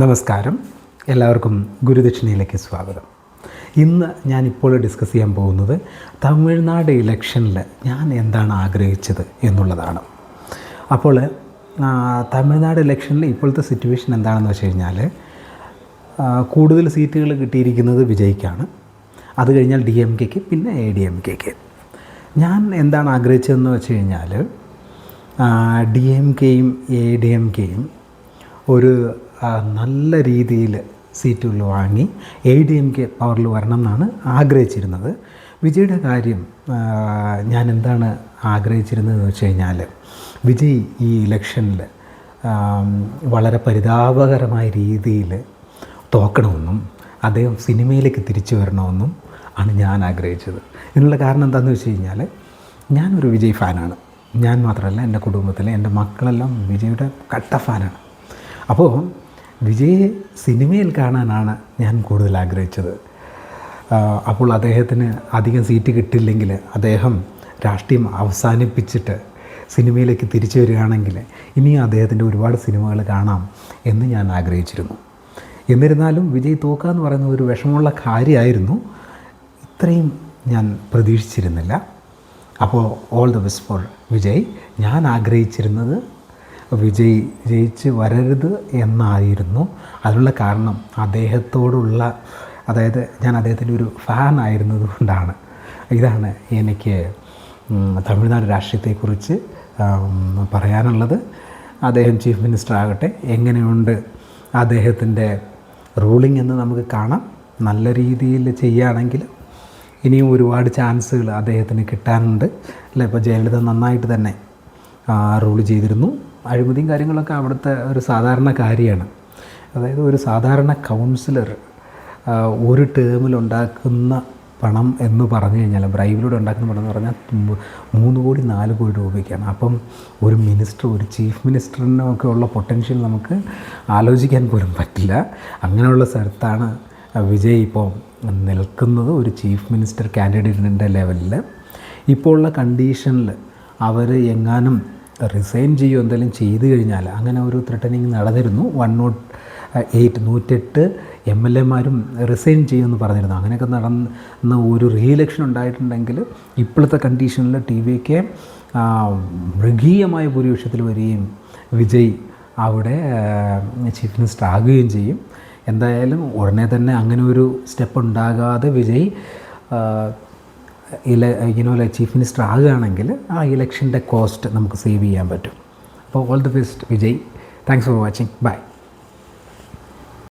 നമസ്കാരം, എല്ലാവർക്കും ഗുരുദക്ഷിണയിലേക്ക് സ്വാഗതം. ഇന്ന് ഞാനിപ്പോൾ ഡിസ്കസ് ചെയ്യാൻ പോകുന്നത് തമിഴ്നാട് ഇലക്ഷനിൽ ഞാൻ എന്താണ് ആഗ്രഹിച്ചത് എന്നുള്ളതാണ്. അപ്പോൾ തമിഴ്നാട് ഇലക്ഷനിൽ ഇപ്പോഴത്തെ സിറ്റുവേഷൻ എന്താണെന്ന് വെച്ച് കഴിഞ്ഞാൽ കൂടുതൽ സീറ്റുകൾ കിട്ടിയിരിക്കുന്നത് വിജയ്ക്കാണ്. അത് കഴിഞ്ഞാൽ DMKക്ക്, പിന്നെ ADMKക്ക്. ഞാൻ എന്താണ് ആഗ്രഹിച്ചതെന്ന് വെച്ച് കഴിഞ്ഞാൽ DMKയും ADMKയും ഒരു നല്ല രീതിയിൽ സീറ്റുകൾ വാങ്ങി ADMK പവറിൽ വരണം എന്നാണ് ആഗ്രഹിച്ചിരുന്നത്. വിജയുടെ കാര്യം ഞാൻ എന്താണ് ആഗ്രഹിച്ചിരുന്നതെന്ന് വെച്ച് കഴിഞ്ഞാൽ വിജയ് ഈ ഇലക്ഷനിൽ വളരെ പരിതാപകരമായ രീതിയിൽ തോക്കണമെന്നും അദ്ദേഹം സിനിമയിലേക്ക് തിരിച്ചു വരണമെന്നും ആണ് ഞാൻ ആഗ്രഹിച്ചത്. ഇതിനുള്ള കാരണം എന്താണെന്ന് വെച്ച് കഴിഞ്ഞാൽ ഞാനൊരു വിജയ് ഫാനാണ്. ഞാൻ മാത്രമല്ല, എൻ്റെ കുടുംബത്തിലെ എൻ്റെ മക്കളെല്ലാം വിജയുടെ കട്ട ഫാനാണ്. അപ്പോൾ വിജയെ സിനിമയിൽ കാണാനാണ് ഞാൻ കൂടുതൽ ആഗ്രഹിച്ചത്. അപ്പോൾ അദ്ദേഹത്തിന് അധികം സീറ്റ് കിട്ടില്ലെങ്കിൽ അദ്ദേഹം രാഷ്ട്രീയം അവസാനിപ്പിച്ചിട്ട് സിനിമയിലേക്ക് തിരിച്ചു വരികയാണെങ്കിൽ ഇനിയും അദ്ദേഹത്തിൻ്റെ ഒരുപാട് സിനിമകൾ കാണാം എന്ന് ഞാൻ ആഗ്രഹിച്ചിരുന്നു. എന്നിരുന്നാലും വിജയ് തോക്കുക എന്ന് പറയുന്നത് ഒരു വിഷമമുള്ള കാര്യമായിരുന്നു. ഇത്രയും ഞാൻ പ്രതീക്ഷിച്ചിരുന്നില്ല. അപ്പോൾ all the best for Vijay. ഞാൻ ആഗ്രഹിച്ചിരുന്നത് വിജയ് ജയിച്ച് വരരുത് എന്നായിരുന്നു. അതിനുള്ള കാരണം അദ്ദേഹത്തോടുള്ള, അതായത് ഞാൻ അദ്ദേഹത്തിൻ്റെ ഒരു ഫാൻ ആയിരുന്നത് കൊണ്ടാണ്. ഇതാണ് എനിക്ക് തമിഴ്നാട് രാഷ്ട്രീയത്തെക്കുറിച്ച് പറയാനുള്ളത്. അദ്ദേഹം ചീഫ് മിനിസ്റ്റർ ആകട്ടെ, എങ്ങനെയുണ്ട് അദ്ദേഹത്തിൻ്റെ റൂളിംഗ് എന്ന് നമുക്ക് കാണാം. നല്ല രീതിയിൽ ചെയ്യുകയാണെങ്കിൽ ഇനിയും ഒരുപാട് ചാൻസുകൾ അദ്ദേഹത്തിന് കിട്ടാനുണ്ട്. അല്ല, ഇപ്പോൾ ജയലളിത നന്നായിട്ട് തന്നെ റൂൾ ചെയ്തിരുന്നു. അഴിമതിയും കാര്യങ്ങളൊക്കെ അവിടുത്തെ ഒരു സാധാരണ കാര്യമാണ്. അതായത് ഒരു സാധാരണ കൗൺസിലർ ഒരു ടേമിലുണ്ടാക്കുന്ന പണം എന്ന് പറഞ്ഞു കഴിഞ്ഞാൽ, ബ്രൈബിലൂടെ ഉണ്ടാക്കുന്ന പണം എന്ന് പറഞ്ഞാൽ 3 കോടി 4 കോടി രൂപയ്ക്കാണ്. അപ്പം ഒരു മിനിസ്റ്റർ, ഒരു ചീഫ് മിനിസ്റ്ററിനൊക്കെ ഉള്ള പൊട്ടൻഷ്യൽ നമുക്ക് ആലോചിക്കാൻ പോലും പറ്റില്ല. അങ്ങനെയുള്ള സ്ഥലത്താണ് വിജയ് ഇപ്പോൾ നിൽക്കുന്നത്, ഒരു ചീഫ് മിനിസ്റ്റർ കാൻഡിഡേറ്റിൻ്റെ ലെവലിൽ. ഇപ്പോൾ ഉള്ള കണ്ടീഷനിൽ അവർ എങ്ങാനും റിസൈൻ ചെയ്യുമോ എന്തെങ്കിലും ചെയ്തു കഴിഞ്ഞാൽ, അങ്ങനെ ഒരു ത്രെട്ടനിങ് നടന്നിരുന്നു. 108 MLA-മാരും റിസൈൻ ചെയ്യുമെന്ന് പറഞ്ഞിരുന്നു. അങ്ങനെയൊക്കെ നടന്ന ഒരു റീഇലക്ഷൻ ഉണ്ടായിട്ടുണ്ടെങ്കിൽ ഇപ്പോഴത്തെ കണ്ടീഷനിൽ TVK മൃഗീയമായ ഭൂരിപക്ഷത്തിൽ വരികയും വിജയ് അവിടെ ചീഫ് മിനിസ്റ്റർ ആകുകയും ചെയ്യും. എന്തായാലും ഉടനെ തന്നെ അങ്ങനെ ഒരു സ്റ്റെപ്പ് ഉണ്ടാകാതെ വിജയ് ചീഫ് മിനിസ്റ്റർ ആകുകയാണെങ്കിൽ ആ ഇലക്ഷൻ്റെ കോസ്റ്റ് നമുക്ക് സേവ് ചെയ്യാൻ പറ്റും. അപ്പോൾ all the best Vijay. Thanks for watching. By.